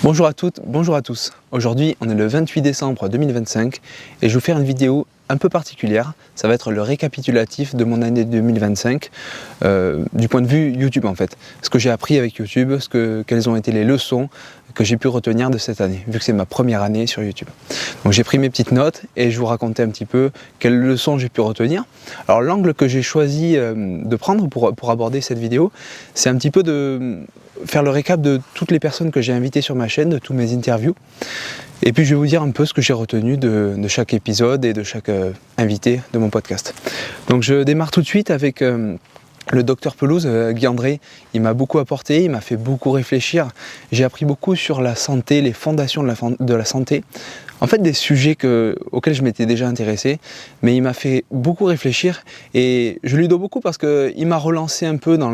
Bonjour à toutes, bonjour à tous. Aujourd'hui, on est le 28 décembre 2025 et je vais vous faire une vidéo un peu particulière. Ça va être le récapitulatif de mon année 2025 du point de vue YouTube en fait. Ce que j'ai appris avec YouTube, quelles ont été les leçons que j'ai pu retenir de cette année, vu que c'est ma première année sur YouTube. Donc j'ai pris mes petites notes et je vous racontais un petit peu quelles leçons j'ai pu retenir. Alors l'angle que j'ai choisi de prendre pour aborder cette vidéo, c'est un petit peu de faire le récap de toutes les personnes que j'ai invitées sur ma chaîne, de tous mes interviews. Et puis je vais vous dire un peu ce que j'ai retenu de chaque épisode et de chaque invité de mon podcast. Donc je démarre tout de suite avec le docteur Pelouse, Guy André. Il m'a beaucoup apporté, il m'a fait beaucoup réfléchir. J'ai appris beaucoup sur la santé, les fondations de la santé. En fait, des sujets auxquels je m'étais déjà intéressé, mais il m'a fait beaucoup réfléchir et je lui dois beaucoup parce qu'il m'a relancé un peu dans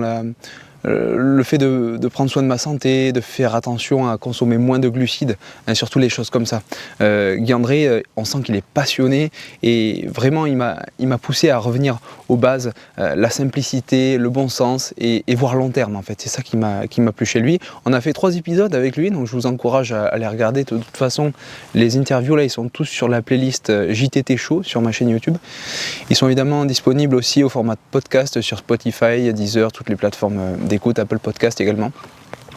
le fait de prendre soin de ma santé, de faire attention à consommer moins de glucides, surtout les choses comme ça. Guy André, on sent qu'il est passionné et vraiment il m'a poussé à revenir aux bases, la simplicité, le bon sens et voir long terme en fait. C'est ça qui m'a plu chez lui. On a fait 3 épisodes avec lui, donc je vous encourage à les regarder. De toute façon, les interviews là, ils sont tous sur la playlist JTT Show sur ma chaîne YouTube. Ils sont évidemment disponibles aussi au format podcast sur Spotify, Deezer, toutes les plateformes d'écoute, Apple Podcast également.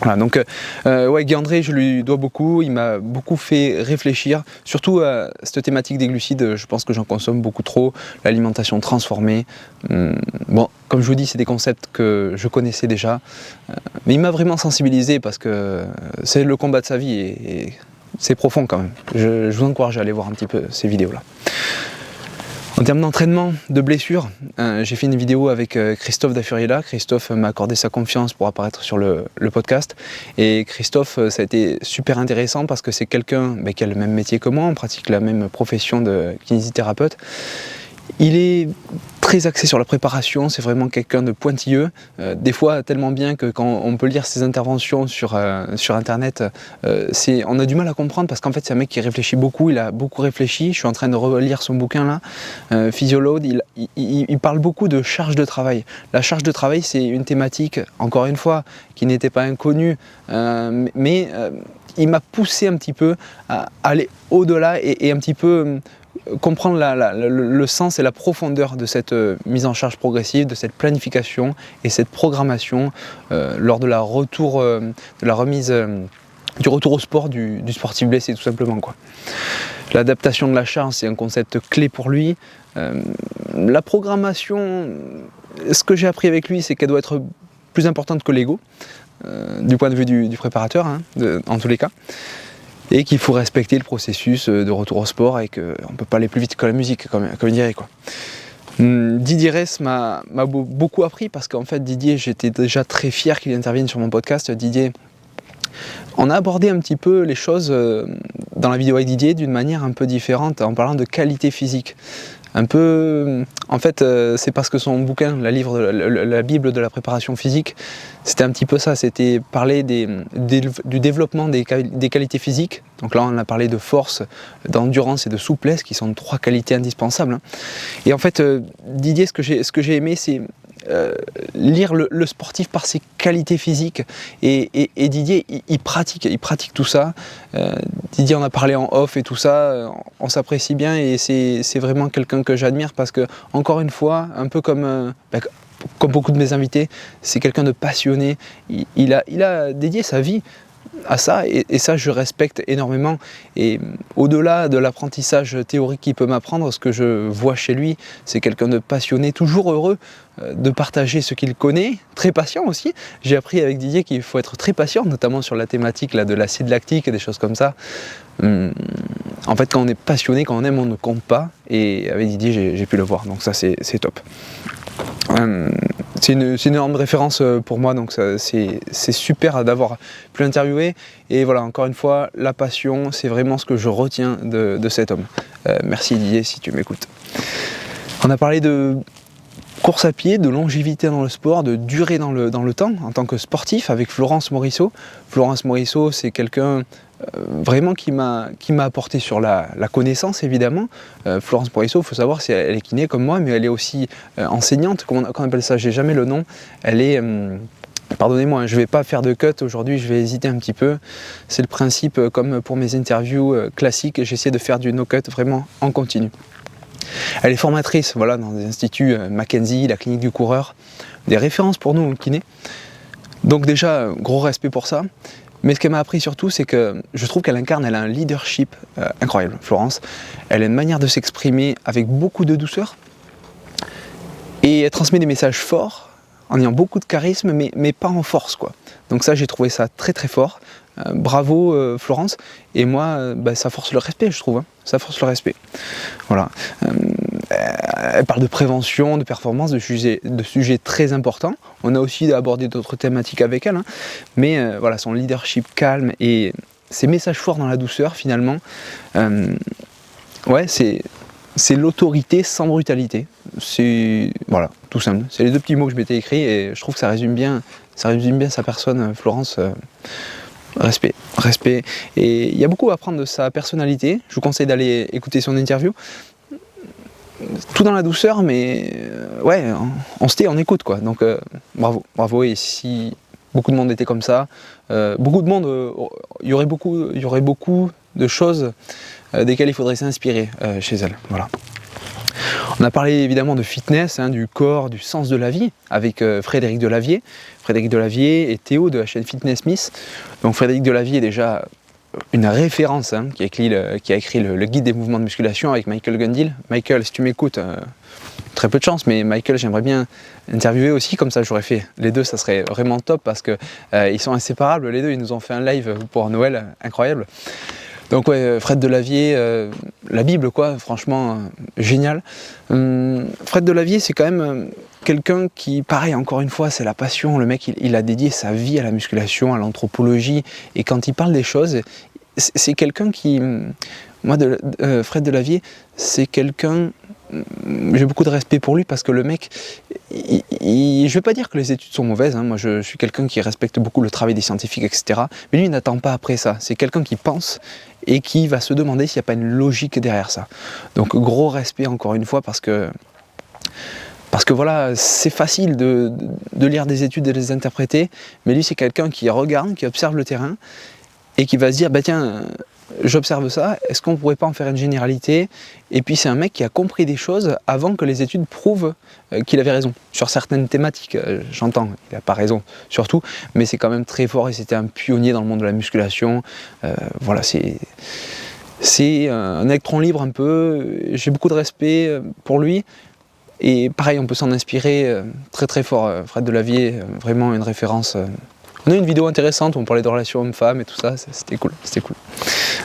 Voilà, donc ouais, Guy André, je lui dois beaucoup, il m'a beaucoup fait réfléchir, surtout à cette thématique des glucides. Je pense que j'en consomme beaucoup trop, l'alimentation transformée. Bon, comme je vous dis, c'est des concepts que je connaissais déjà, mais il m'a vraiment sensibilisé parce que c'est le combat de sa vie et c'est profond quand même. Je vous encourage à aller voir un petit peu ces vidéos-là. En termes d'entraînement, de blessures, j'ai fait une vidéo avec Christophe Dafuriella. Christophe m'a accordé sa confiance pour apparaître sur le podcast. Et Christophe, ça a été super intéressant parce que c'est quelqu'un qui a le même métier que moi, on pratique la même profession de kinésithérapeute. Il est très axé sur la préparation, c'est vraiment quelqu'un de pointilleux, des fois tellement bien que quand on peut lire ses interventions sur internet, on a du mal à comprendre parce qu'en fait c'est un mec qui réfléchit beaucoup, il a beaucoup réfléchi. Je suis en train de relire son bouquin là, Physioload, il parle beaucoup de charge de travail. La charge de travail, c'est une thématique, encore une fois, qui n'était pas inconnue, mais il m'a poussé un petit peu à aller au-delà et un petit peu comprendre le sens et la profondeur de cette mise en charge progressive, de cette planification et cette programmation lors de la remise du retour au sport du sportif blessé tout simplement, quoi. L'adaptation de la charge, c'est un concept clé pour lui. La programmation, ce que j'ai appris avec lui, c'est qu'elle doit être plus importante que l'ego, du point de vue du préparateur, en tous les cas. Et qu'il faut respecter le processus de retour au sport et qu'on ne peut pas aller plus vite que la musique, comme il dirait, quoi. Didier Ress m'a beaucoup appris parce qu'en fait Didier, j'étais déjà très fier qu'il intervienne sur mon podcast. Didier, on a abordé un petit peu les choses dans la vidéo avec Didier d'une manière un peu différente, en parlant de qualité physique. Un peu, en fait, c'est parce que son bouquin, la Bible de la préparation physique, c'était un petit peu ça, c'était parler du développement des qualités physiques. Donc là, on a parlé de force, d'endurance et de souplesse, qui sont 3 qualités indispensables. Et en fait, Didier, ce que j'ai aimé, c'est lire le sportif par ses qualités physiques et Didier il pratique tout ça. Didier en a parlé en off et tout ça, on s'apprécie bien et c'est vraiment quelqu'un que j'admire parce que, encore une fois, un peu comme beaucoup de mes invités, c'est quelqu'un de passionné. Il a dédié sa vie à ça et ça je respecte énormément. Et au-delà de l'apprentissage théorique qu'il peut m'apprendre, ce que je vois chez lui, c'est quelqu'un de passionné, toujours heureux de partager ce qu'il connaît, très patient aussi. J'ai appris avec Didier qu'il faut être très patient, notamment sur la thématique là, de l'acide lactique et des choses comme ça. En fait, quand on est passionné, quand on aime, on ne compte pas, et avec Didier j'ai pu le voir, donc ça c'est top. C'est une énorme référence pour moi, donc c'est super d'avoir pu l'interviewer. Et voilà, encore une fois, la passion, c'est vraiment ce que je retiens de cet homme. Merci Didier si tu m'écoutes. On a parlé de course à pied, de longévité dans le sport, de durée dans le temps en tant que sportif avec Florence Morisseau. Florence Morisseau, c'est quelqu'un vraiment qui m'a apporté sur la connaissance évidemment. Florence Morisseau, il faut savoir, elle est kiné comme moi, mais elle est aussi enseignante, comment on appelle ça, j'ai jamais le nom. Elle est Pardonnez-moi, je ne vais pas faire de cut aujourd'hui, je vais hésiter un petit peu. C'est le principe, comme pour mes interviews classiques, j'essaie de faire du no-cut vraiment en continu. Elle est formatrice, voilà, dans des instituts Mackenzie, la clinique du coureur, des références pour nous kinés. Donc déjà, gros respect pour ça. Mais ce qu'elle m'a appris surtout, c'est que je trouve qu'elle incarne, elle a un leadership incroyable, Florence. Elle a une manière de s'exprimer avec beaucoup de douceur. Et elle transmet des messages forts, en ayant beaucoup de charisme, mais pas en force, quoi. Donc ça, j'ai trouvé ça très très fort. Bravo Florence. Et moi, ça force le respect, je trouve. Hein. Ça force le respect. Voilà. Elle parle de prévention, de performance, de sujets très importants. On a aussi abordé d'autres thématiques avec elle. Hein. Mais voilà, son leadership calme et ses messages forts dans la douceur, finalement. Ouais, c'est l'autorité sans brutalité. C'est voilà, tout simple. C'est les deux petits mots que je m'étais écrits et je trouve que ça résume bien sa personne, Florence. Respect. Et il y a beaucoup à apprendre de sa personnalité. Je vous conseille d'aller écouter son interview. Tout dans la douceur, mais ouais, on se tait, on écoute quoi. Donc bravo. Et si beaucoup de monde était comme ça, beaucoup de monde, il y aurait beaucoup de choses desquelles il faudrait s'inspirer chez elle. Voilà. On a parlé évidemment de fitness, hein, du corps, du sens de la vie, avec Frédéric Delavier. Frédéric Delavier et Théo de la chaîne Fitness Miss. Donc Frédéric Delavier est déjà une référence, hein, qui a écrit le guide des mouvements de musculation avec Michael Gundil. Michael, si tu m'écoutes, très peu de chance, mais Michael, j'aimerais bien interviewer aussi, comme ça j'aurais fait les deux, ça serait vraiment top parce que ils sont inséparables, les deux, ils nous ont fait un live pour Noël, incroyable. Donc ouais, Fred Delavier, la Bible quoi, franchement génial. Fred Delavier c'est quand même quelqu'un qui, pareil encore une fois, c'est la passion, le mec il a dédié sa vie à la musculation, à l'anthropologie, et quand il parle des choses, c'est quelqu'un qui, Fred Delavier, c'est quelqu'un, j'ai beaucoup de respect pour lui parce que le mec, je ne vais pas dire que les études sont mauvaises, hein. Moi je suis quelqu'un qui respecte beaucoup le travail des scientifiques, etc. Mais lui il n'attend pas après ça, c'est quelqu'un qui pense et qui va se demander s'il n'y a pas une logique derrière ça. Donc gros respect encore une fois parce que voilà, c'est facile de lire des études et de les interpréter, mais lui c'est quelqu'un qui regarde, qui observe le terrain et qui va se dire, bah tiens, j'observe ça, est-ce qu'on ne pourrait pas en faire une généralité? Et puis c'est un mec qui a compris des choses avant que les études prouvent qu'il avait raison. Sur certaines thématiques, j'entends, il n'a pas raison sur tout, mais c'est quand même très fort et c'était un pionnier dans le monde de la musculation. Voilà, c'est un électron libre un peu, j'ai beaucoup de respect pour lui. Et pareil, on peut s'en inspirer très très fort. Fred Delavier, vraiment une référence. On a eu une vidéo intéressante où on parlait de relations hommes-femmes et tout ça, c'était cool.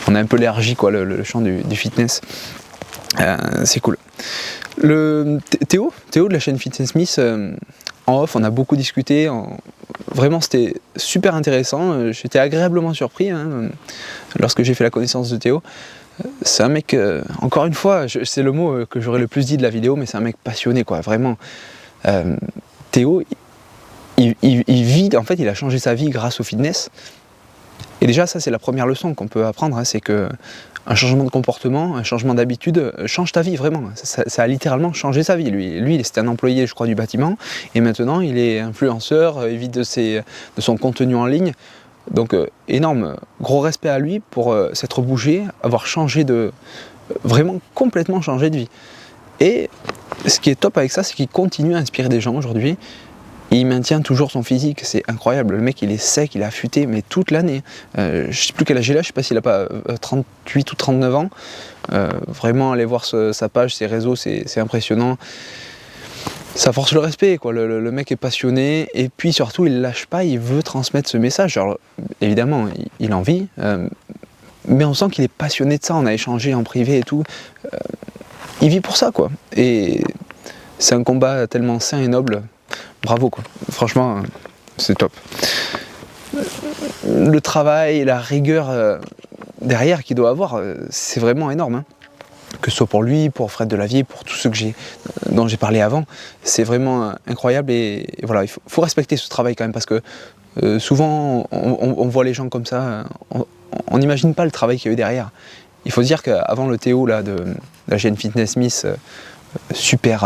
On a un peu l'énergie, quoi, le champ du fitness. C'est cool. Théo de la chaîne Fitness Miss, en off, on a beaucoup discuté. Vraiment, c'était super intéressant. J'étais agréablement surpris hein, lorsque j'ai fait la connaissance de Théo. C'est un mec, encore une fois, c'est le mot que j'aurais le plus dit de la vidéo, mais c'est un mec passionné, quoi, vraiment. Théo, il vit, en fait, il a changé sa vie grâce au fitness. Et déjà, ça, c'est la première leçon qu'on peut apprendre, hein, c'est que un changement de comportement, un changement d'habitude change ta vie, vraiment. Ça a littéralement changé sa vie. Lui c'était un employé, je crois, du bâtiment, et maintenant, il est influenceur, il vit de son contenu en ligne. Donc énorme, gros respect à lui pour s'être bougé, avoir changé vraiment complètement changé de vie. Et ce qui est top avec ça, c'est qu'il continue à inspirer des gens aujourd'hui. Il maintient toujours son physique, c'est incroyable. Le mec il est sec, il est affûté, mais toute l'année. Je sais plus quel âge il a, je sais pas s'il a pas 38 ou 39 ans. Vraiment aller voir sa page, ses réseaux, c'est impressionnant. Ça force le respect, quoi. Le mec est passionné et puis surtout il lâche pas, il veut transmettre ce message. Alors évidemment il en vit, mais on sent qu'il est passionné de ça, on a échangé en privé et tout. Il vit pour ça, quoi. Et c'est un combat tellement sain et noble, bravo, quoi. Franchement, c'est top. Le travail, la rigueur derrière qu'il doit avoir, c'est vraiment énorme, hein. Que ce soit pour lui, pour Fred Delavier, pour tous ceux dont j'ai parlé avant, c'est vraiment incroyable et voilà, il faut respecter ce travail quand même parce que souvent on voit les gens comme ça, on n'imagine pas le travail qu'il y a eu derrière. Il faut se dire qu'avant le Théo là, de la chaîne Fitness Miss, super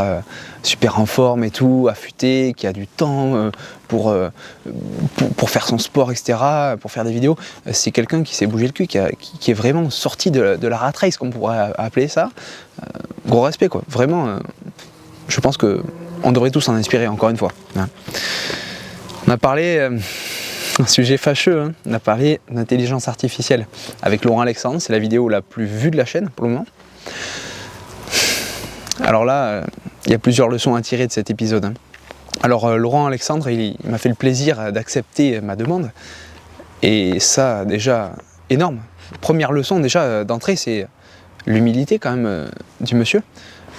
en forme et tout, affûté, qui a du temps pour faire son sport, etc., pour faire des vidéos. C'est quelqu'un qui s'est bougé le cul, qui est vraiment sorti de la rat race, comme on pourrait appeler ça. Gros respect, quoi. Vraiment, je pense qu'on devrait tous en inspirer, encore une fois. Hein. On a parlé, un sujet fâcheux, hein. On a parlé d'intelligence artificielle avec Laurent Alexandre. C'est la vidéo la plus vue de la chaîne pour le moment. Alors là, il y a plusieurs leçons à tirer de cet épisode. Hein. Alors Laurent Alexandre, il m'a fait le plaisir d'accepter ma demande. Et ça, déjà, énorme. Première leçon, déjà, d'entrée, c'est l'humilité quand même du monsieur.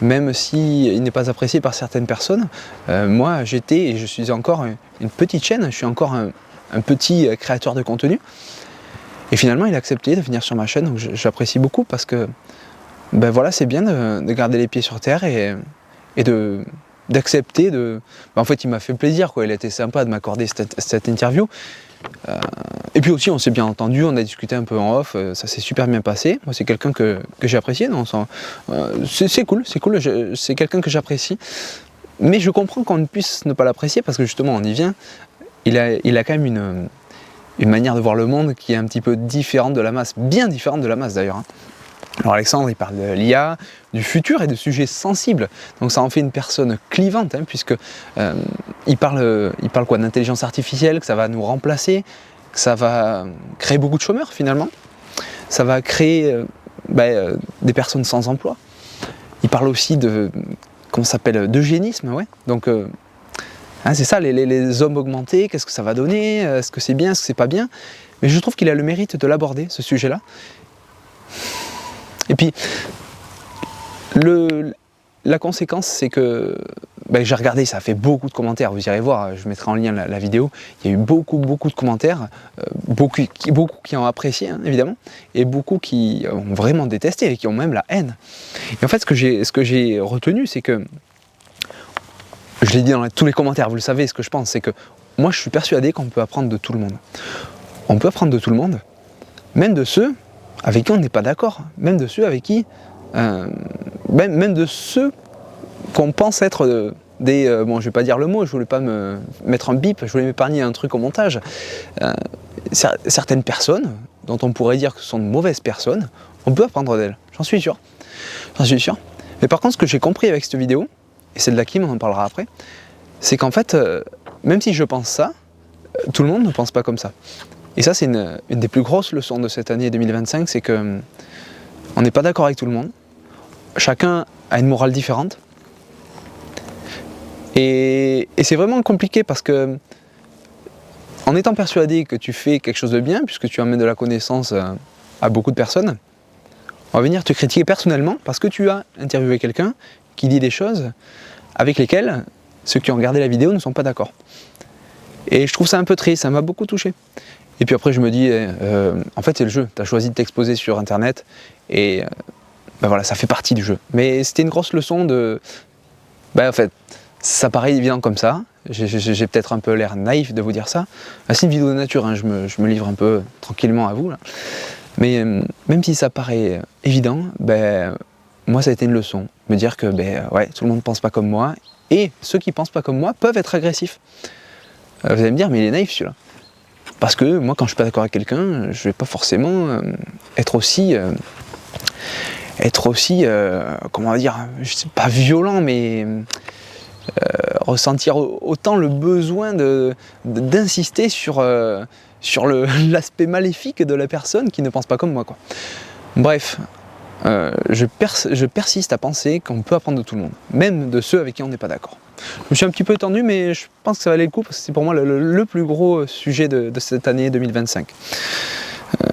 Même s'il n'est pas apprécié par certaines personnes, moi j'étais et je suis encore une petite chaîne, je suis encore un petit créateur de contenu. Et finalement, il a accepté de venir sur ma chaîne, donc j'apprécie beaucoup parce que ben voilà, c'est bien de garder les pieds sur terre et d'accepter de... Ben en fait, il m'a fait plaisir, quoi. Il a été sympa de m'accorder cette interview. Et puis aussi, on s'est bien entendu, on a discuté un peu en off, ça s'est super bien passé. Moi, c'est quelqu'un que j'ai apprécié, c'est cool, c'est quelqu'un que j'apprécie. Mais je comprends qu'on ne puisse ne pas l'apprécier parce que justement, on y vient. Il a quand même une manière de voir le monde qui est un petit peu différente de la masse, bien différente de la masse d'ailleurs. Hein. Alors Alexandre, il parle de l'IA, du futur et de sujets sensibles. Donc ça en fait une personne clivante, hein, puisque il parle quoi, d'intelligence artificielle, que ça va nous remplacer, que ça va créer beaucoup de chômeurs finalement. Ça va créer des personnes sans emploi. Il parle aussi de, comment ça s'appelle, d'eugénisme, ouais. Donc hein, c'est ça, les hommes augmentés, qu'est-ce que ça va donner, est-ce que c'est bien, est-ce que c'est pas bien. Mais je trouve qu'il a le mérite de l'aborder, ce sujet-là. Et puis, la conséquence, c'est que j'ai regardé, ça a fait beaucoup de commentaires, vous irez voir, je mettrai en lien la vidéo, il y a eu beaucoup de commentaires, beaucoup qui ont apprécié, hein, évidemment, et beaucoup qui ont vraiment détesté, et qui ont même la haine. Et en fait, ce que j'ai retenu, c'est que, je l'ai dit dans tous les commentaires, vous le savez, ce que je pense, c'est que moi, je suis persuadé qu'on peut apprendre de tout le monde. On peut apprendre de tout le monde, même de ceux avec qui on n'est pas d'accord, même de ceux avec qui, même de ceux qu'on pense être bon je vais pas dire le mot, je voulais pas me mettre un bip, je voulais m'épargner un truc au montage, certaines personnes, dont on pourrait dire que ce sont de mauvaises personnes, on peut apprendre d'elles, j'en suis sûr, mais par contre ce que j'ai compris avec cette vidéo, et c'est de la Kim, on en parlera après, c'est qu'en fait, même si je pense ça, tout le monde ne pense pas comme ça. Et ça, c'est une des plus grosses leçons de cette année 2025, c'est qu'on n'est pas d'accord avec tout le monde. Chacun a une morale différente. Et c'est vraiment compliqué parce que, en étant persuadé que tu fais quelque chose de bien, puisque tu amènes de la connaissance à beaucoup de personnes, on va venir te critiquer personnellement parce que tu as interviewé quelqu'un qui dit des choses avec lesquelles ceux qui ont regardé la vidéo ne sont pas d'accord. Et je trouve ça un peu triste, ça m'a beaucoup touché. Et puis après je me dis, en fait c'est le jeu, tu as choisi de t'exposer sur internet et voilà, ça fait partie du jeu. Mais c'était une grosse leçon de... en fait, ça paraît évident comme ça, j'ai peut-être un peu l'air naïf de vous dire ça. C'est une vidéo de nature, hein, je me livre un peu tranquillement à vous là. Mais même si ça paraît évident, moi ça a été une leçon. Me dire que ouais, tout le monde ne pense pas comme moi, et ceux qui ne pensent pas comme moi peuvent être agressifs. Vous allez me dire, mais il est naïf celui-là. Parce que moi, quand je suis pas d'accord avec quelqu'un, je vais pas forcément être aussi, comment on va dire, je sais pas violent, mais ressentir autant le besoin d'insister sur l'aspect maléfique de la personne qui ne pense pas comme moi, quoi. Bref, je persiste à penser qu'on peut apprendre de tout le monde, même de ceux avec qui on n'est pas d'accord. Je me suis un petit peu étendu, mais je pense que ça valait le coup parce que c'est pour moi le plus gros sujet de cette année 2025.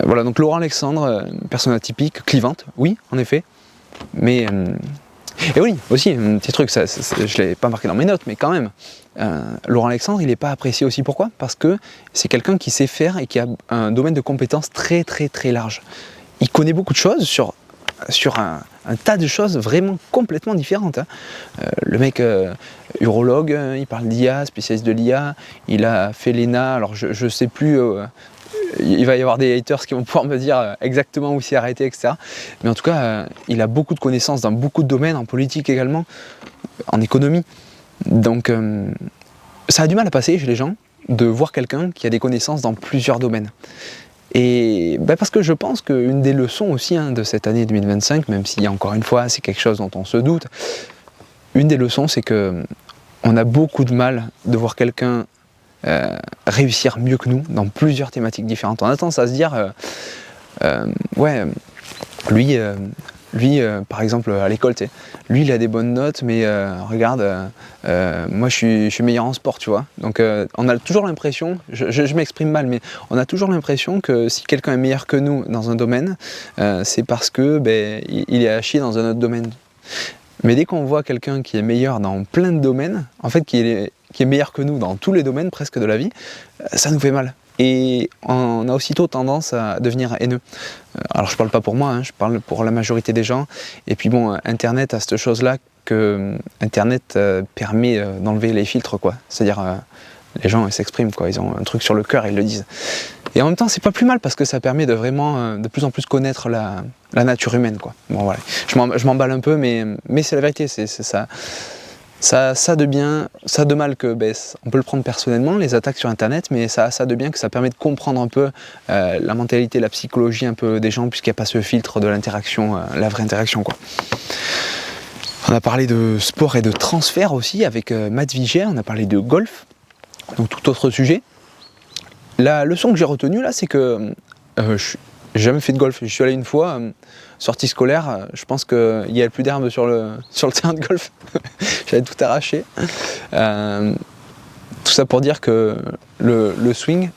Voilà, donc Laurent Alexandre, personne atypique, clivante, oui, en effet, mais... et oui, aussi, un petit truc, je ne l'ai pas marqué dans mes notes, mais quand même, Laurent Alexandre, il n'est pas apprécié aussi. Pourquoi? Parce que c'est quelqu'un qui sait faire et qui a un domaine de compétences très très très large. Il connaît beaucoup de choses sur un tas de choses vraiment complètement différentes. Hein. Le mec, urologue, il parle d'IA, spécialiste de l'IA, il a fait l'ENA, alors je ne sais plus il va y avoir des haters qui vont pouvoir me dire exactement où s'y arrêter, etc. Mais en tout cas, il a beaucoup de connaissances dans beaucoup de domaines, en politique également, en économie. Donc ça a du mal à passer chez les gens de voir quelqu'un qui a des connaissances dans plusieurs domaines. Et parce que je pense qu'une des leçons aussi de cette année 2025, même si encore une fois c'est quelque chose dont on se doute, une des leçons c'est que on a beaucoup de mal de voir quelqu'un réussir mieux que nous dans plusieurs thématiques différentes. On a tendance à se dire ouais, lui par exemple à l'école, lui il a des bonnes notes, mais regarde, moi je suis meilleur en sport, tu vois. Donc on a toujours l'impression, je m'exprime mal, mais on a toujours l'impression que si quelqu'un est meilleur que nous dans un domaine, c'est parce que il est à chier dans un autre domaine. Mais dès qu'on voit quelqu'un qui est meilleur dans plein de domaines, en fait qui est meilleur que nous dans tous les domaines presque de la vie, ça nous fait mal. Et on a aussitôt tendance à devenir haineux. Alors je parle pas pour moi, je parle pour la majorité des gens. Et puis bon, Internet a cette chose-là que Internet permet d'enlever les filtres, quoi. C'est-à-dire les gens ils s'expriment, quoi. Ils ont un truc sur le cœur, ils le disent. Et en même temps, c'est pas plus mal parce que ça permet de vraiment de plus en plus connaître la nature humaine, quoi. Bon voilà, je m'emballe un peu, mais c'est la vérité, c'est ça. Ça de bien, ça de mal que on peut le prendre personnellement, les attaques sur Internet, mais ça de bien que ça permet de comprendre un peu la mentalité, la psychologie un peu des gens, puisqu'il n'y a pas ce filtre de l'interaction, la vraie interaction, quoi. On a parlé de sport et de transfert aussi avec Matt Viger, on a parlé de golf, donc tout autre sujet. La leçon que j'ai retenue là, c'est que j'ai jamais fait de golf. Je suis allé une fois, sortie scolaire, je pense qu'il n'y avait plus d'herbe sur le terrain de golf. J'avais tout arraché. Tout ça pour dire que le swing,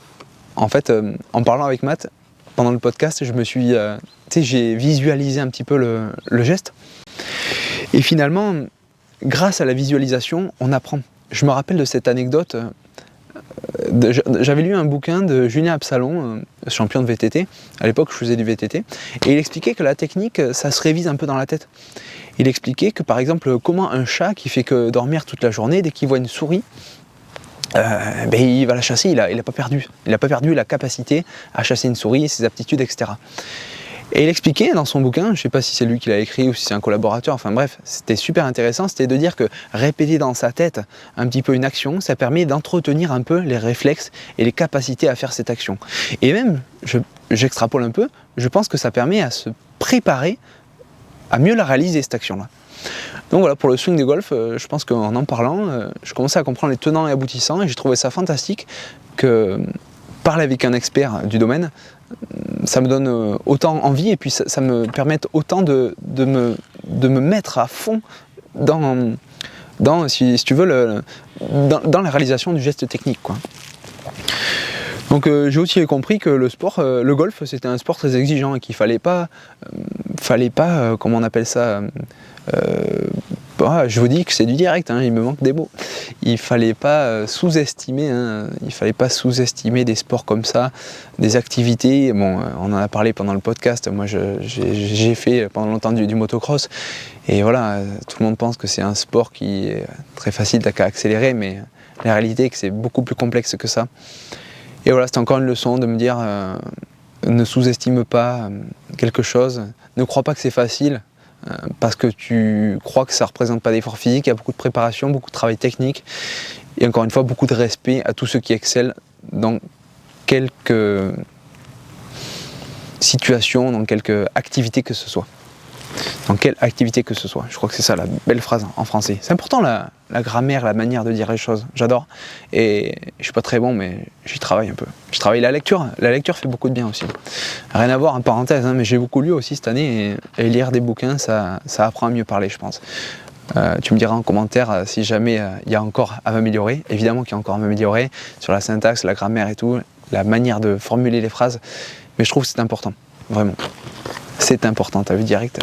en fait, en parlant avec Matt, pendant le podcast, j'ai visualisé un petit peu le geste. Et finalement, grâce à la visualisation, on apprend. Je me rappelle de cette anecdote. J'avais lu un bouquin de Julien Absalon, champion de VTT. À l'époque, je faisais du VTT. Et il expliquait que la technique, ça se révise un peu dans la tête. Il expliquait que, par exemple, comment un chat qui fait que dormir toute la journée, dès qu'il voit une souris, il va la chasser, il n'a pas perdu. Il n'a pas perdu la capacité à chasser une souris, ses aptitudes, etc. Et il expliquait dans son bouquin, je ne sais pas si c'est lui qui l'a écrit ou si c'est un collaborateur, enfin bref, c'était super intéressant, c'était de dire que répéter dans sa tête un petit peu une action, ça permet d'entretenir un peu les réflexes et les capacités à faire cette action. Et même, j'extrapole un peu, je pense que ça permet à se préparer à mieux la réaliser, cette action-là. Donc voilà, pour le swing de golf, je pense qu'en parlant, je commençais à comprendre les tenants et aboutissants et j'ai trouvé ça fantastique que parler avec un expert du domaine, ça me donne autant envie et puis ça me permet autant de me mettre à fond dans si tu veux, dans la réalisation du geste technique, quoi. Donc j'ai aussi compris que le golf, c'était un sport très exigeant et qu'il fallait pas, comment on appelle ça, je vous dis que c'est du direct, il me manque des mots. Il fallait pas sous-estimer, des sports comme ça, des activités. Bon, on en a parlé pendant le podcast. Moi, j'ai fait pendant longtemps du motocross, et voilà, tout le monde pense que c'est un sport qui est très facile à accélérer, mais la réalité est que c'est beaucoup plus complexe que ça. Et voilà, c'est encore une leçon de me dire, ne sous-estime pas quelque chose, ne crois pas que c'est facile. Parce que tu crois que ça ne représente pas d'effort physique, il y a beaucoup de préparation, beaucoup de travail technique et encore une fois beaucoup de respect à tous ceux qui excellent dans quelque situation, dans quelque activité que ce soit. Dans quelle activité que ce soit. Je crois que c'est ça la belle phrase en français. C'est important la grammaire, la manière de dire les choses. J'adore. Et je suis pas très bon, mais j'y travaille un peu. Je travaille la lecture. La lecture fait beaucoup de bien aussi. Rien à voir, en parenthèse, mais j'ai beaucoup lu aussi cette année. Et lire des bouquins, ça apprend à mieux parler, je pense. Tu me diras en commentaire si jamais il y a encore à m'améliorer. Évidemment qu'il y a encore à m'améliorer sur la syntaxe, la grammaire et tout, la manière de formuler les phrases. Mais je trouve que c'est important, vraiment. C'est important, t'as vu direct.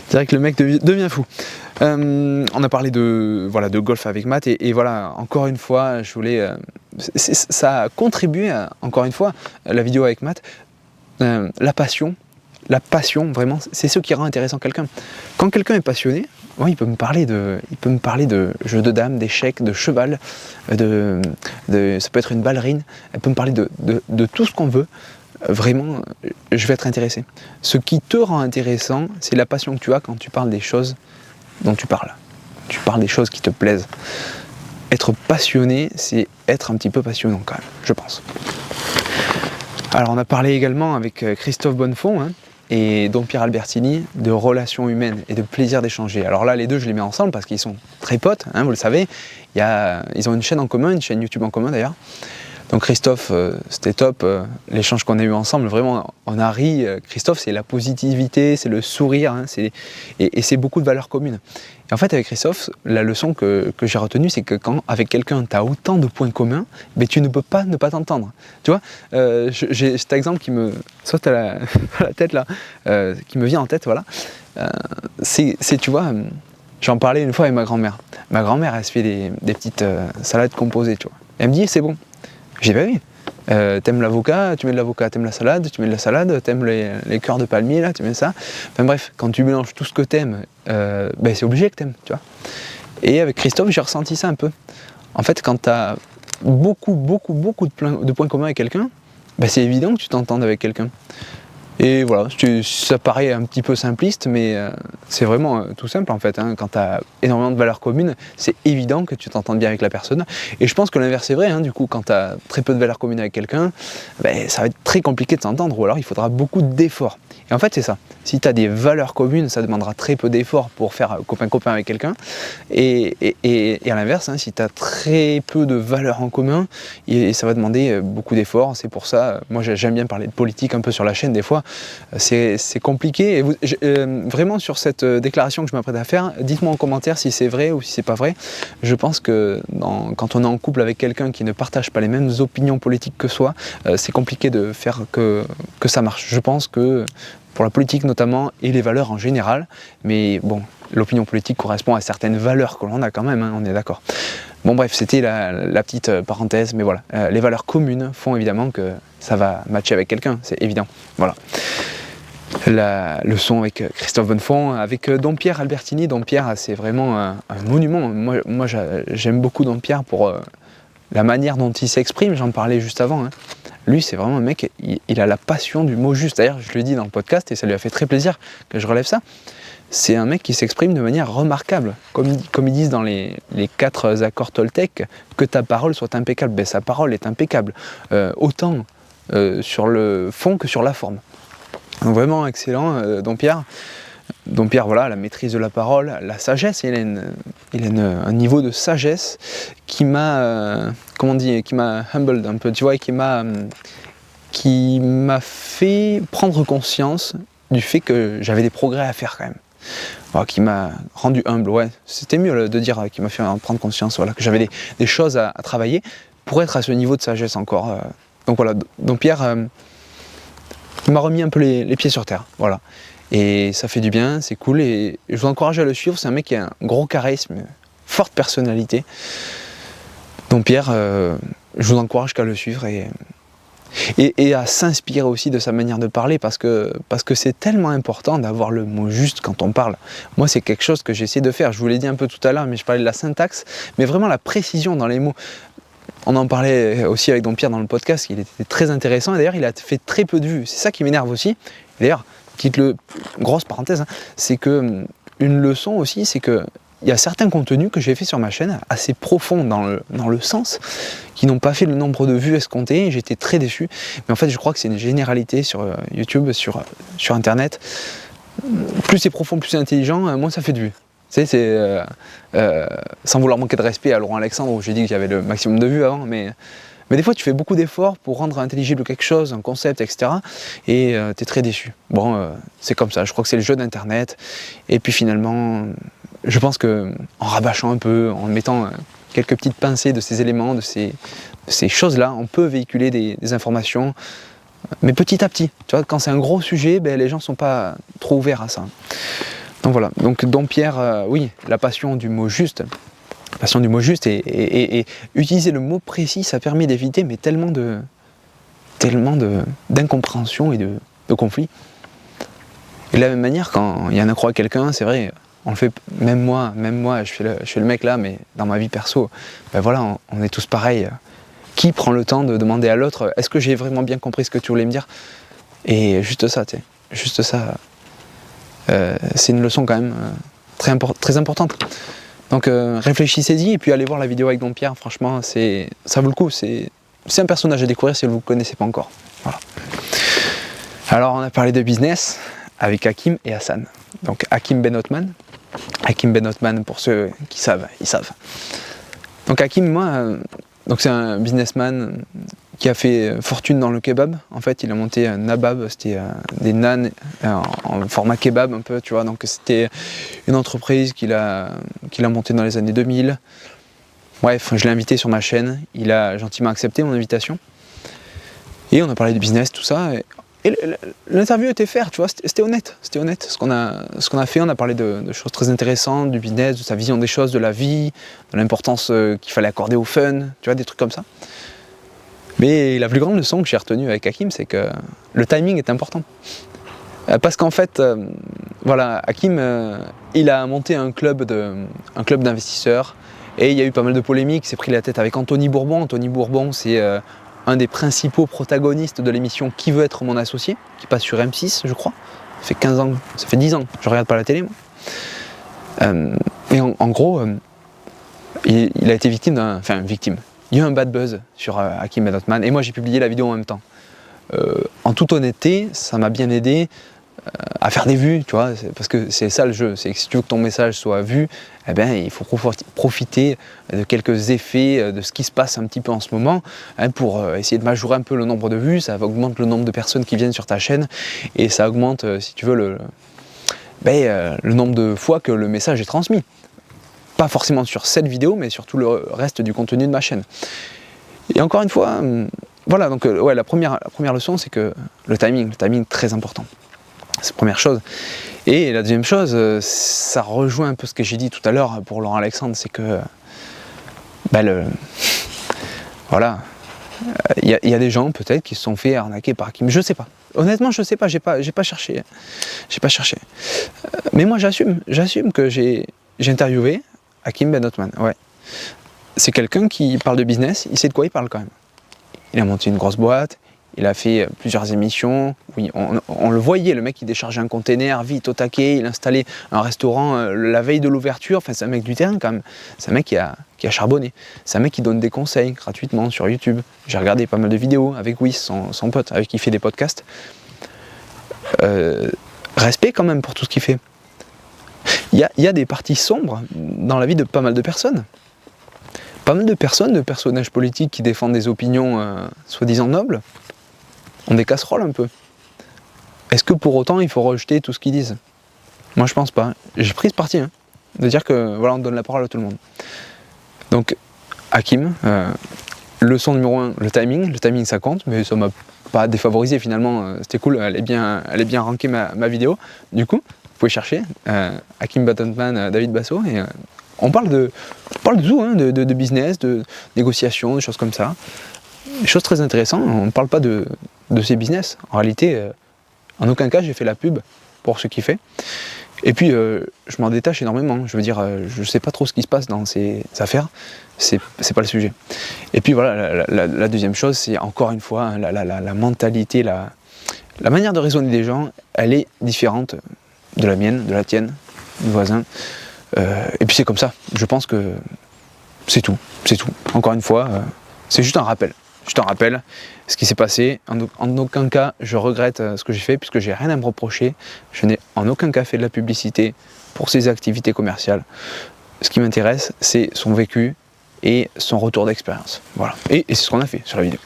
Direct, le mec devient fou. On a parlé de golf avec Matt et voilà, encore une fois, je voulais. Ça a contribué, encore une fois, la vidéo avec Matt, la passion la passion, vraiment, c'est ce qui rend intéressant quelqu'un. Quand quelqu'un est passionné, ouais, il peut me parler de jeux de dames, d'échecs, de cheval, ça peut être une ballerine, elle peut me parler de tout ce qu'on veut. Vraiment, je vais être intéressé. Ce qui te rend intéressant, c'est la passion que tu as quand tu parles des choses dont tu parles. Tu parles des choses qui te plaisent. Être passionné, c'est être un petit peu passionnant quand même, je pense. Alors on a parlé également avec Christophe Bonnefond et Dompierre Albertini de relations humaines et de plaisir d'échanger. Alors là, les deux, je les mets ensemble parce qu'ils sont très potes, vous le savez. Ils ont une chaîne en commun, une chaîne YouTube en commun d'ailleurs. Donc Christophe, c'était top, l'échange qu'on a eu ensemble, vraiment on a ri. Christophe, c'est la positivité, c'est le sourire, et c'est beaucoup de valeurs communes. Et en fait avec Christophe, la leçon que j'ai retenue, c'est que quand avec quelqu'un tu as autant de points communs, mais tu ne peux pas ne pas t'entendre. Tu vois, j'ai cet exemple qui me saute à la tête là, qui me vient en tête, voilà. Tu vois, j'en parlais une fois avec ma grand-mère. Ma grand-mère, elle se fait des petites salades composées, tu vois. Elle me dit, c'est bon. J'ai dit, bah oui, t'aimes l'avocat, tu mets de l'avocat, t'aimes la salade, tu mets de la salade, t'aimes les cœurs de palmier, là, tu mets ça. Enfin bref, quand tu mélanges tout ce que t'aimes, c'est obligé que t'aimes, tu vois. Et avec Christophe, j'ai ressenti ça un peu. En fait, quand t'as beaucoup de points communs avec quelqu'un, c'est évident que tu t'entendes avec quelqu'un. Et voilà, ça paraît un petit peu simpliste, mais c'est vraiment tout simple en fait. Quand tu as énormément de valeurs communes, c'est évident que tu t'entends bien avec la personne. Et je pense que l'inverse est vrai, du coup, quand tu as très peu de valeurs communes avec quelqu'un, ça va être très compliqué de s'entendre, ou alors il faudra beaucoup d'efforts. Et en fait, c'est ça. Si tu as des valeurs communes, ça demandera très peu d'efforts pour faire copain-copain avec quelqu'un. Et à l'inverse, si tu as très peu de valeurs en commun, ça va demander beaucoup d'efforts. C'est pour ça, moi j'aime bien parler de politique un peu sur la chaîne des fois. C'est compliqué. Et vraiment sur cette déclaration que je m'apprête à faire, dites-moi en commentaire si c'est vrai ou si c'est pas vrai. Je pense que quand on est en couple avec quelqu'un qui ne partage pas les mêmes opinions politiques que soi, c'est compliqué de faire que ça marche. Je pense que pour la politique notamment et les valeurs en général, mais bon, l'opinion politique correspond à certaines valeurs que l'on a quand même, on est d'accord. Bon bref, c'était la petite parenthèse, mais voilà, les valeurs communes font évidemment que ça va matcher avec quelqu'un, c'est évident, voilà. La leçon avec Christophe Bonnefond, avec Dompierre Albertini. Dompierre, c'est vraiment un monument. Moi j'aime beaucoup Dompierre pour la manière dont il s'exprime, j'en parlais juste avant. Lui, c'est vraiment un mec, il a la passion du mot juste. D'ailleurs, je le dis dans le podcast et ça lui a fait très plaisir que je relève ça. C'est un mec qui s'exprime de manière remarquable. Comme ils disent dans les 4 accords Toltec, que ta parole soit impeccable. Sa parole est impeccable, autant sur le fond que sur la forme. Donc vraiment excellent, Dompierre. Dompierre, voilà, la maîtrise de la parole, la sagesse, il a un niveau de sagesse qui m'a, qui m'a humbled un peu, tu vois, et qui m'a fait prendre conscience du fait que j'avais des progrès à faire quand même. Voilà, qui m'a rendu humble, ouais, c'était mieux de dire qui m'a fait prendre conscience, voilà, que j'avais des choses à travailler pour être à ce niveau de sagesse encore. Donc voilà, Dompierre m'a remis un peu les pieds sur terre, voilà. Et ça fait du bien, c'est cool, et je vous encourage à le suivre. C'est un mec qui a un gros charisme, forte personnalité. Dompierre, je vous encourage qu'à le suivre et à s'inspirer aussi de sa manière de parler, parce que c'est tellement important d'avoir le mot juste quand on parle. Moi, c'est quelque chose que j'essaie de faire. Je vous l'ai dit un peu tout à l'heure, mais je parlais de la syntaxe, mais vraiment la précision dans les mots. On en parlait aussi avec Dompierre dans le podcast, il était très intéressant, et d'ailleurs il a fait très peu de vues. C'est ça qui m'énerve aussi. D'ailleurs, grosse parenthèse, c'est que une leçon aussi, c'est que il y a certains contenus que j'ai fait sur ma chaîne, assez profonds dans le sens, qui n'ont pas fait le nombre de vues escompté, et j'étais très déçu. Mais en fait, je crois que c'est une généralité sur YouTube, sur Internet. Plus c'est profond, plus c'est intelligent, moins ça fait de vues. Tu sais, sans vouloir manquer de respect à Laurent Alexandre, où j'ai dit que j'avais le maximum de vues avant, mais des fois tu fais beaucoup d'efforts pour rendre intelligible quelque chose, un concept, etc. Et tu es très déçu. Bon, c'est comme ça, je crois que c'est le jeu d'internet. Et puis finalement, je pense que en rabâchant un peu, en mettant quelques petites pincées de ces éléments, de ces choses-là, on peut véhiculer des informations, mais petit à petit. Tu vois, quand c'est un gros sujet, les gens ne sont pas trop ouverts à ça. Donc voilà, donc Dompierre, oui, la passion du mot juste. Et utiliser le mot précis, ça permet d'éviter tellement d'incompréhension et de conflits. Et de la même manière, quand il y en a croit quelqu'un, c'est vrai, on le fait, même moi, je suis le mec là, mais dans ma vie perso, ben voilà, on est tous pareils. Qui prend le temps de demander à l'autre, est-ce que j'ai vraiment bien compris ce que tu voulais me dire? Et juste ça, tu sais, juste ça, c'est une leçon quand même très importante. Donc réfléchissez-y et puis allez voir la vidéo avec Don Pierre, franchement, ça vaut le coup, c'est un personnage à découvrir si vous ne le connaissez pas encore. Voilà. Alors on a parlé de business avec Hakim et Hassan. Donc Hakim Ben Othman. Hakim Ben Othman, pour ceux qui savent, ils savent. Donc Hakim, donc c'est un businessman qui a fait fortune dans le kebab. En fait, il a monté un nabab, c'était des naans en format kebab un peu, tu vois. Donc c'était une entreprise qu'il a montée dans les années 2000. Bref, je l'ai invité sur ma chaîne. Il a gentiment accepté mon invitation. Et on a parlé de business, tout ça. Et l'interview était fair, tu vois, c'était honnête. C'était honnête. Ce qu'on a fait, on a parlé de choses très intéressantes, du business, de sa vision des choses, de la vie, de l'importance qu'il fallait accorder au fun, tu vois, des trucs comme ça. Mais la plus grande leçon que j'ai retenue avec Hakim, c'est que le timing est important. Parce qu'en fait, voilà, Hakim, il a monté un club d'investisseurs et il y a eu pas mal de polémiques. Il s'est pris la tête avec Anthony Bourbon. Anthony Bourbon, c'est un des principaux protagonistes de l'émission Qui veut être mon associé, qui passe sur M6, je crois. Ça fait 15 ans, ça fait 10 ans, je regarde pas la télé, moi. Et en gros, il a été victime victime. Il y a eu un bad buzz sur Hakim Ben Othman, et moi j'ai publié la vidéo en même temps. En toute honnêteté, ça m'a bien aidé à faire des vues, tu vois, parce que c'est ça le jeu, c'est que si tu veux que ton message soit vu, eh bien, il faut profiter de quelques effets de ce qui se passe un petit peu en ce moment, hein, pour essayer de majorer un peu le nombre de vues. Ça augmente le nombre de personnes qui viennent sur ta chaîne, et ça augmente, si tu veux, le nombre de fois que le message est transmis. Pas forcément sur cette vidéo, mais sur tout le reste du contenu de ma chaîne. Et encore une fois, voilà, donc ouais, la première leçon, c'est que le timing très important. C'est la première chose. Et la deuxième chose, ça rejoint un peu ce que j'ai dit tout à l'heure pour Laurent Alexandre, c'est que voilà, il y a des gens peut-être qui se sont fait arnaquer par Hakim. Je sais pas. Honnêtement, je sais pas. J'ai pas cherché. Mais moi, j'assume que j'ai interviewé Hakim Ben Othman. Ouais. C'est quelqu'un qui parle de business. Il sait de quoi il parle quand même. Il a monté une grosse boîte. Il a fait plusieurs émissions. Oui, on le voyait, le mec, il déchargeait un container vite au taquet. Il installait un restaurant la veille de l'ouverture. Enfin, c'est un mec du terrain quand même. C'est un mec qui a charbonné. C'est un mec qui donne des conseils gratuitement sur YouTube. J'ai regardé pas mal de vidéos avec Wiss, son pote, avec qui il fait des podcasts. Respect quand même pour tout ce qu'il fait. Il y a des parties sombres dans la vie de pas mal de personnes. Pas mal de personnes, de personnages politiques qui défendent des opinions soi-disant nobles, ont des casseroles un peu. Est-ce que pour autant il faut rejeter tout ce qu'ils disent? Moi je pense pas. J'ai pris ce parti, hein, de dire que voilà, on donne la parole à tout le monde. Donc Hakim, leçon numéro 1, le timing ça compte, mais ça m'a pas défavorisé finalement, c'était cool, elle est bien rankée ma vidéo. Du coup, vous pouvez chercher Hakim Ben Othman, David Basso, et on parle de tout, hein, de business, de négociation, des choses comme ça. Des choses très intéressantes, on ne parle pas de ces business. En réalité, en aucun cas j'ai fait la pub pour ce qu'il fait. Et puis je m'en détache énormément, je veux dire, je ne sais pas trop ce qui se passe dans ces affaires, c'est pas le sujet. Et puis voilà, la deuxième chose, c'est encore une fois, hein, la mentalité, la manière de raisonner des gens, elle est différente de la mienne, de la tienne, du voisin. Et puis c'est comme ça, je pense que c'est tout. Encore une fois, c'est juste un rappel. Ce qui s'est passé. En aucun cas je regrette ce que j'ai fait, puisque j'ai rien à me reprocher. Je n'ai en aucun cas fait de la publicité pour ses activités commerciales. Ce qui m'intéresse, c'est son vécu et son retour d'expérience. Voilà. Et c'est ce qu'on a fait sur la vidéo.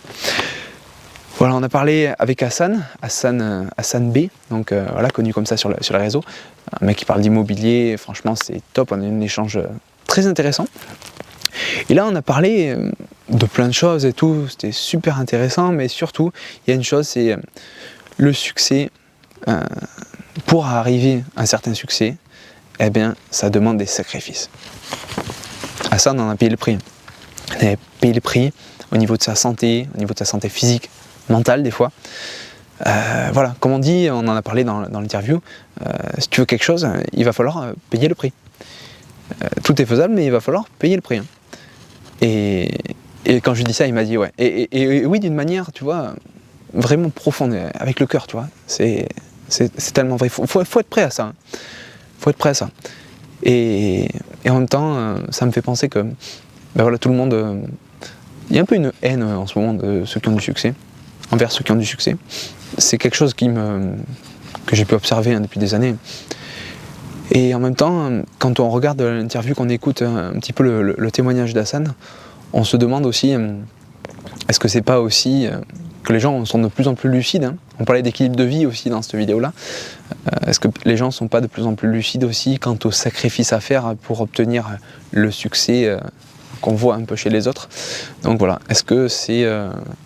Voilà, on a parlé avec Hassan B, donc voilà, connu comme ça sur les réseaux. Un mec qui parle d'immobilier, franchement c'est top, on a eu un échange très intéressant. Et là on a parlé de plein de choses et tout, c'était super intéressant, mais surtout il y a une chose, c'est le succès. Pour arriver à un certain succès, eh bien ça demande des sacrifices. Hassan en a payé le prix. Il a payé le prix au niveau de sa santé, au niveau de sa santé physique, mentale des fois. Voilà, comme on dit, on en a parlé dans l'interview, si tu veux quelque chose, il va falloir payer le prix. Tout est faisable, mais il va falloir payer le prix. Hein. Et quand je lui dis ça, il m'a dit ouais. Et oui, d'une manière, tu vois, vraiment profonde, avec le cœur, tu vois. C'est tellement vrai. Faut être prêt à ça. Hein. Faut être prêt à ça. Et en même temps, ça me fait penser que, ben voilà, tout le monde. Il y a un peu une haine en ce moment de ceux qui ont du succès, envers ceux qui ont du succès. C'est quelque chose que j'ai pu observer depuis des années. Et en même temps, quand on regarde l'interview, qu'on écoute un petit peu le témoignage d'Hassan, on se demande aussi, est-ce que c'est pas aussi que les gens sont de plus en plus lucides, hein. On parlait d'équilibre de vie aussi dans cette vidéo-là. Est-ce que les gens ne sont pas de plus en plus lucides aussi quant au sacrifice à faire pour obtenir le succès qu'on voit un peu chez les autres? Donc voilà, est-ce que c'est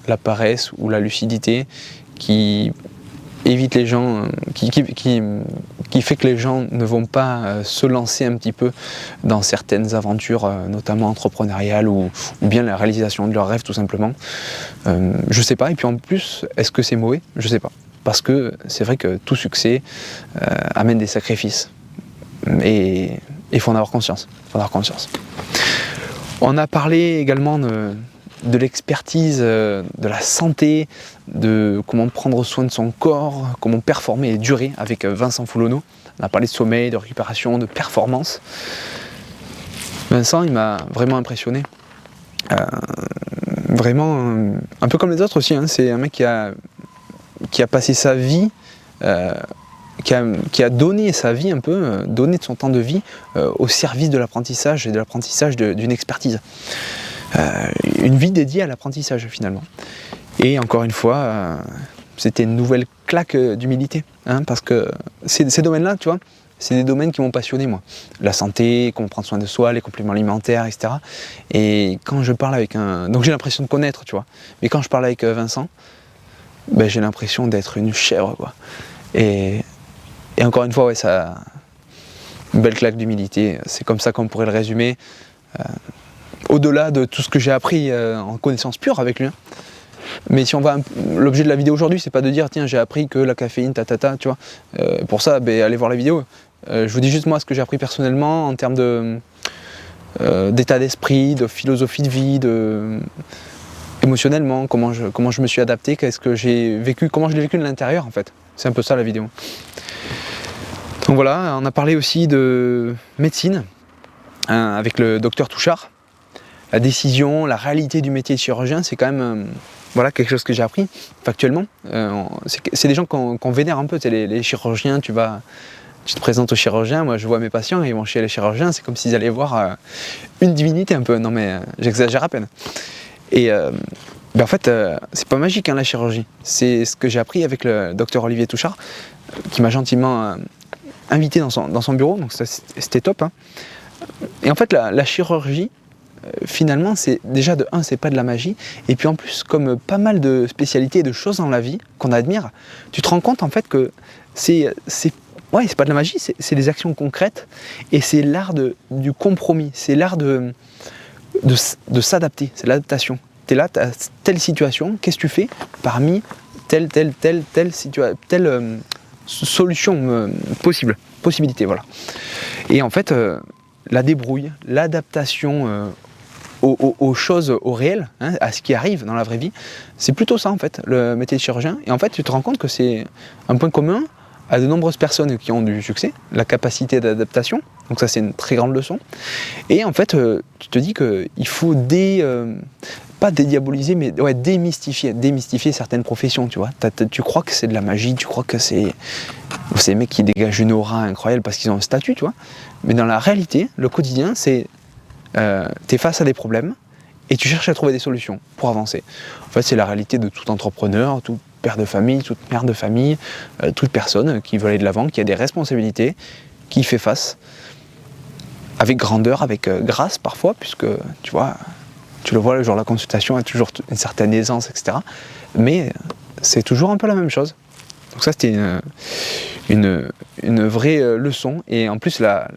la paresse ou la lucidité qui évite les gens, qui fait que les gens ne vont pas se lancer un petit peu dans certaines aventures, notamment entrepreneuriales ou bien la réalisation de leurs rêves tout simplement. Je sais pas, et puis en plus, est-ce que c'est mauvais? Je sais pas. Parce que c'est vrai que tout succès amène des sacrifices. Et il faut en avoir conscience. On a parlé également de l'expertise, de la santé, de comment prendre soin de son corps, comment performer et durer avec Vincent Foulonneau. On a parlé de sommeil, de récupération, de performance. Vincent, il m'a vraiment impressionné. Vraiment, un peu comme les autres aussi, hein. C'est un mec qui a passé sa vie, qui a donné sa vie un peu, donné de son temps de vie au service de l'apprentissage et de l'apprentissage d'une expertise. Une vie dédiée à l'apprentissage finalement. Et encore une fois, c'était une nouvelle claque d'humilité, hein, parce que ces domaines-là, tu vois, c'est des domaines qui m'ont passionné moi. La santé, comment prendre soin de soi, les compléments alimentaires, etc. Et quand je parle avec donc j'ai l'impression de connaître, tu vois. Mais quand je parle avec Vincent, ben, j'ai l'impression d'être une chèvre, quoi. Et encore une fois, ouais, ça, une belle claque d'humilité. C'est comme ça qu'on pourrait le résumer. Au-delà de tout ce que j'ai appris en connaissance pure avec lui. Hein. Mais si on va, l'objet de la vidéo aujourd'hui, c'est pas de dire tiens j'ai appris que la caféine, tu vois. Pour ça, ben, allez voir la vidéo. Je vous dis juste moi ce que j'ai appris personnellement en termes d'état d'esprit, de philosophie de vie, émotionnellement, comment je me suis adapté, qu'est-ce que j'ai vécu, comment je l'ai vécu de l'intérieur en fait. C'est un peu ça la vidéo. Donc voilà, on a parlé aussi de médecine hein, avec le docteur Touchard. La décision, la réalité du métier de chirurgien, c'est quand même voilà, quelque chose que j'ai appris factuellement. C'est des gens qu'on vénère un peu, les chirurgiens, tu te présentes aux chirurgiens, moi je vois mes patients, ils vont chez les chirurgiens, c'est comme s'ils allaient voir une divinité un peu, non mais j'exagère à peine. Et ben en fait, c'est pas magique hein, la chirurgie, c'est ce que j'ai appris avec le docteur Olivier Touchard, qui m'a gentiment invité dans son bureau, donc c'était top. Hein. Et en fait, la chirurgie, finalement, c'est déjà de 1, c'est pas de la magie, et puis en plus, comme pas mal de spécialités et de choses dans la vie qu'on admire, tu te rends compte en fait que c'est pas de la magie, c'est des actions concrètes, et c'est l'art du compromis, c'est l'art de s'adapter, c'est l'adaptation. Tu es là, tu as telle situation, qu'est-ce que tu fais parmi telle solution possibilité, voilà. Et en fait, la débrouille, l'adaptation aux choses, au réel, hein, à ce qui arrive dans la vraie vie, c'est plutôt ça en fait, le métier de chirurgien. Et en fait, tu te rends compte que c'est un point commun à de nombreuses personnes qui ont du succès, la capacité d'adaptation, donc ça c'est une très grande leçon. Et en fait, tu te dis qu'il faut pas dédiaboliser, mais ouais, démystifier certaines professions, tu vois. Tu crois que c'est de la magie, tu crois que c'est des mecs qui dégagent une aura incroyable parce qu'ils ont un statut, tu vois. Mais dans la réalité, le quotidien, c'est t'es face à des problèmes et tu cherches à trouver des solutions pour avancer. En fait, c'est la réalité de tout entrepreneur, tout père de famille, toute mère de famille, toute personne qui veut aller de l'avant, qui a des responsabilités, qui fait face avec grandeur, avec grâce parfois, puisque tu vois, tu le vois le jour de la consultation, il y a toujours une certaine aisance, etc. Mais c'est toujours un peu la même chose. Donc ça, c'était une vraie leçon, et en plus la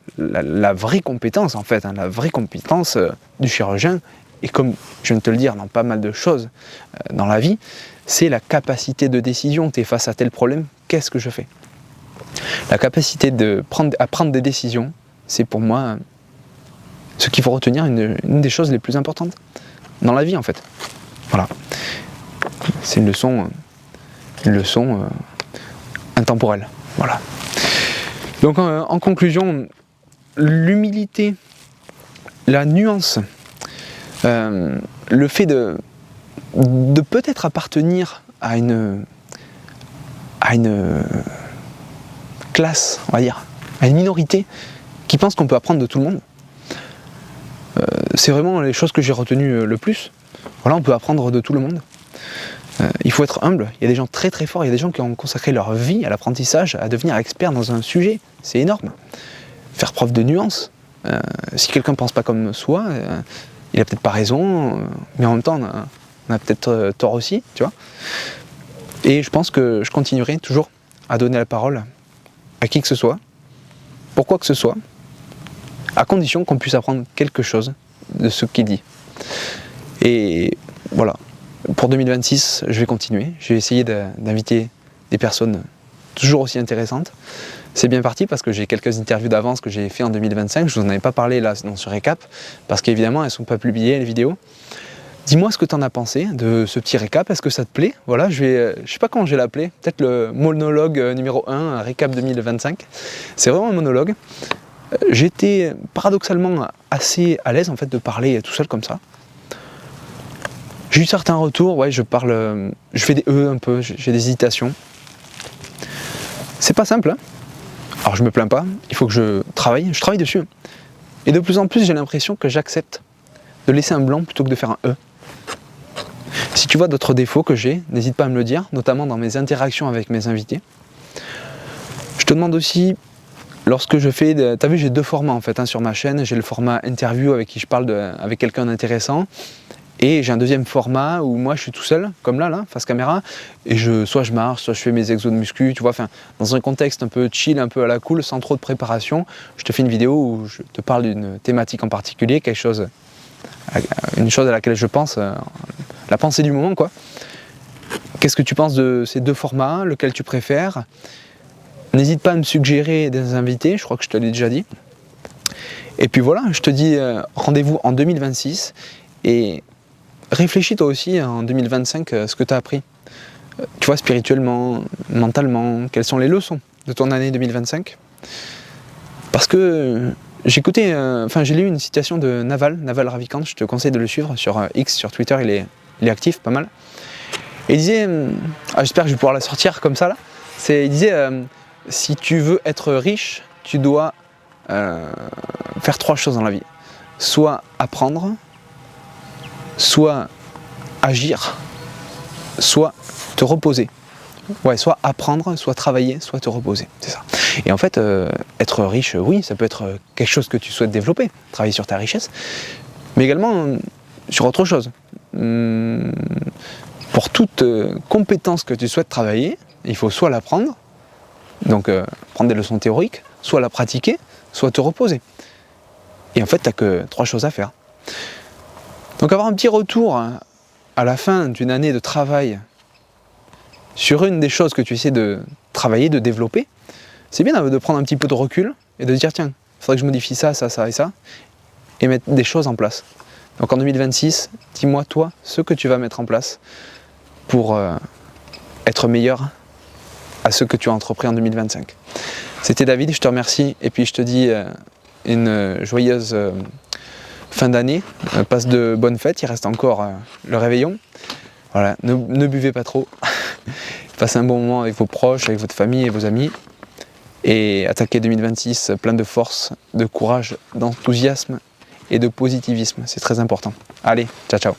vraie compétence en fait, hein, la vraie compétence du chirurgien, et comme je viens de te le dire dans pas mal de choses dans la vie, c'est la capacité de décision. Tu es face à tel problème, qu'est-ce que je fais? La capacité à prendre des décisions, c'est pour moi ce qu'il faut retenir, une des choses les plus importantes dans la vie en fait. Voilà. C'est une leçon intemporelle. Voilà. Donc en conclusion, l'humilité, la nuance, le fait de peut-être appartenir à une classe, on va dire, à une minorité qui pense qu'on peut apprendre de tout le monde, c'est vraiment les choses que j'ai retenues le plus. Voilà, on peut apprendre de tout le monde. Il faut être humble. Il y a des gens très très forts, il y a des gens qui ont consacré leur vie à l'apprentissage, à devenir expert dans un sujet. C'est énorme. Faire preuve de nuance. Si quelqu'un ne pense pas comme soi, il a peut-être pas raison, mais en même temps, on a peut-être tort aussi, tu vois. Et je pense que je continuerai toujours à donner la parole à qui que ce soit, pour quoi que ce soit, à condition qu'on puisse apprendre quelque chose de ce qu'il dit. Et voilà, pour 2026, je vais continuer. Je vais essayer d'inviter des personnes toujours aussi intéressantes. C'est bien parti parce que j'ai quelques interviews d'avance que j'ai fait en 2025. Je vous en avais pas parlé là dans ce récap, parce qu'évidemment, elles ne sont pas publiées, les vidéos. Dis-moi ce que tu en as pensé de ce petit récap, est-ce que ça te plaît? Voilà, je sais pas comment je vais l'appeler, peut-être le monologue numéro 1, récap 2025. C'est vraiment un monologue. J'étais paradoxalement assez à l'aise en fait de parler tout seul comme ça. J'ai eu certains retours, ouais, je fais des un peu, j'ai des hésitations. C'est pas simple, hein. Alors je me plains pas, il faut que je travaille dessus. Et de plus en plus j'ai l'impression que j'accepte de laisser un blanc plutôt que de faire un E. Si tu vois d'autres défauts que j'ai, n'hésite pas à me le dire, notamment dans mes interactions avec mes invités. Je te demande aussi, lorsque je fais, t'as vu j'ai deux formats en fait sur ma chaîne, j'ai le format interview avec qui je parle avec quelqu'un d'intéressant, et j'ai un deuxième format où moi je suis tout seul, comme là, face caméra, et soit je marche, soit je fais mes exos de muscu, tu vois, dans un contexte un peu chill, un peu à la cool, sans trop de préparation, je te fais une vidéo où je te parle d'une thématique en particulier, une chose à laquelle je pense, la pensée du moment quoi. Qu'est-ce que tu penses de ces deux formats, lequel tu préfères? N'hésite pas à me suggérer des invités, je crois que je te l'ai déjà dit. Et puis voilà, je te dis rendez-vous en 2026 et réfléchis toi aussi en 2025 ce que tu as appris. Tu vois, spirituellement, mentalement, quelles sont les leçons de ton année 2025? Parce que j'ai lu une citation de Naval Ravikant, je te conseille de le suivre sur X, sur Twitter, il est actif, pas mal. Et il disait, j'espère que je vais pouvoir la sortir comme ça là, il disait, si tu veux être riche, tu dois faire trois choses dans la vie. Soit apprendre, soit agir, soit te reposer. Ouais, soit apprendre, soit travailler, soit te reposer, c'est ça. Et en fait, être riche, oui, ça peut être quelque chose que tu souhaites développer, travailler sur ta richesse, mais également sur autre chose. Pour toute compétence que tu souhaites travailler, il faut soit l'apprendre, donc prendre des leçons théoriques, soit la pratiquer, soit te reposer. Et en fait, tu n'as que trois choses à faire. Donc avoir un petit retour à la fin d'une année de travail sur une des choses que tu essaies de travailler, de développer, c'est bien de prendre un petit peu de recul et de se dire tiens, il faudrait que je modifie ça, ça, ça et ça, et mettre des choses en place. Donc en 2026, dis-moi toi ce que tu vas mettre en place pour être meilleur à ce que tu as entrepris en 2025. C'était David, je te remercie et puis je te dis une joyeuse fin d'année, passe de bonnes fêtes, il reste encore le réveillon. Voilà, ne buvez pas trop, passez un bon moment avec vos proches, avec votre famille et vos amis et attaquez 2026 plein de force, de courage, d'enthousiasme et de positivisme, c'est très important. Allez, ciao ciao.